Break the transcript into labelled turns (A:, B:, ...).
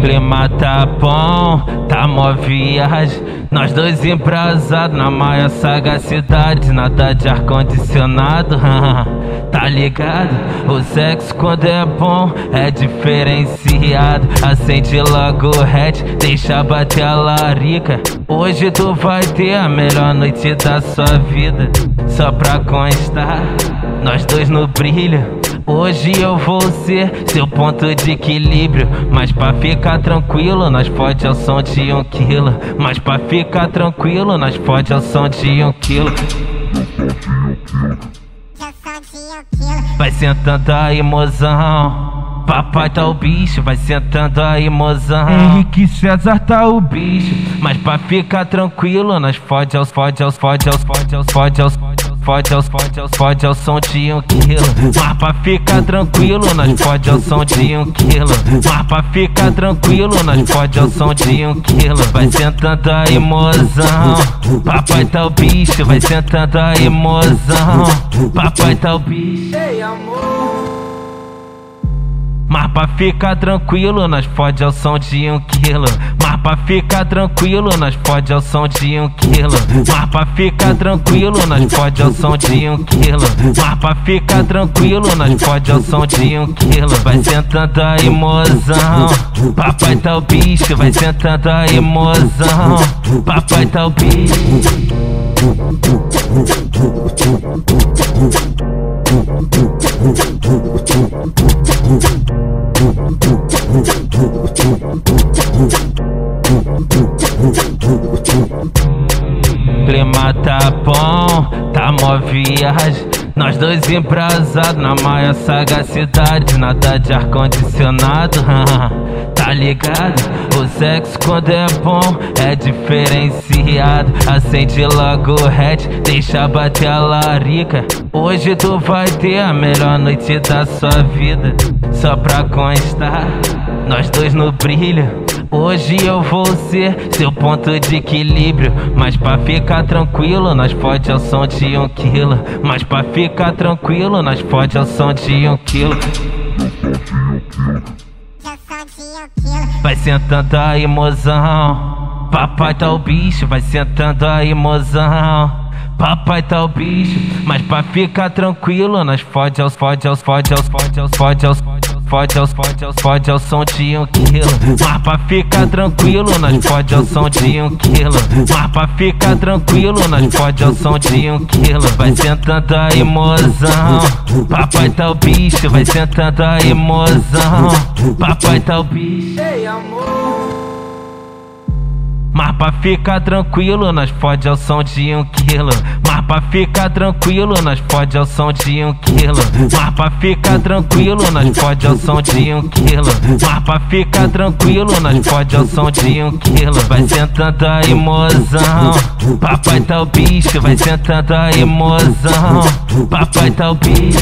A: Clima tá bom, tá mó viagem. Nós dois embrasados na maior sagacidade. Nada de ar-condicionado, tá ligado? O sexo quando é bom é diferenciado. Acende logo o hatch, deixa bater a larica. Hoje tu vai ter a melhor noite da sua vida. Só pra constar, nós dois no brilho. Hoje eu vou ser seu ponto de equilíbrio. Mas pra ficar tranquilo, nós pode ao som de 1 quilo. Mas pra ficar tranquilo, nós pode ao som de 1 quilo. Vai sentando aí, mozão. Papai tá o bicho, vai sentando aí, mozão. Henrique César tá o bicho. Mas pra ficar tranquilo, nós fode aos som de 1 quilo. Mas pra ficar tranquilo, nós fode ao som de 1 quilo. Mas pra ficar tranquilo, nós fode ao som de 1 quilo. Vai sentando aí, mozão. Papai tá o bicho, vai sentando aí, mozão. Papai tá o bicho. Ei, amor. Mas pra ficar tranquilo, nós fode ao som de 1 quilo. Mas pra ficar tranquilo, nós fode ao som de 1 quilo. Mas pra ficar tranquilo, nós fode ao som de 1 quilo. Mas pra ficar tranquilo, nós fode ao som de 1 quilo. Vai sentando aí, mozão. Papai tá o bicho, vai sentando aí, mozão. Papai tá o bicho. Clima tá bom, tá mó viagem. Nós dois embrasados na maior sagacidade. Nada de ar-condicionado, tá ligado? O sexo quando é bom é diferenciado. Acende logo o hatch, deixa bater a larica. Hoje tu vai ter a melhor noite da sua vida. Só pra constar, nós dois no brilho. Hoje eu vou ser seu ponto de equilíbrio. Mas pra ficar tranquilo, nós pode ao som de 1 quilo. Mas pra ficar tranquilo, nós pode ao som de 1 quilo. Vai sentando aí, mozão. Papai tá o bicho, vai sentando aí, mozão. Papai tá o bicho. Mas pra ficar tranquilo, nós fode ao som de 1 quilo. Mas pra ficar tranquilo, nós fode ao som de 1 quilo. Mas pra ficar tranquilo, nós fode ao som de 1 quilo. Vai sentando aí, mozão. Papai tá o bicho, vai sentando aí, mozão. Papai tá o bicho. Ei, amor. Mas pra ficar tranquilo, nós fode ao som de 1 quilo. Mas pra ficar tranquilo, nós fode ao som de 1 quilo. Mas pra ficar tranquilo, nós fode ao som de 1 quilo. Mas pra ficar tranquilo, nós fode ao som de 1 quilo. Vai sentando aí, mozão. Papai tá o bicho, vai sentando aí, mozão. Papai tá o bicho.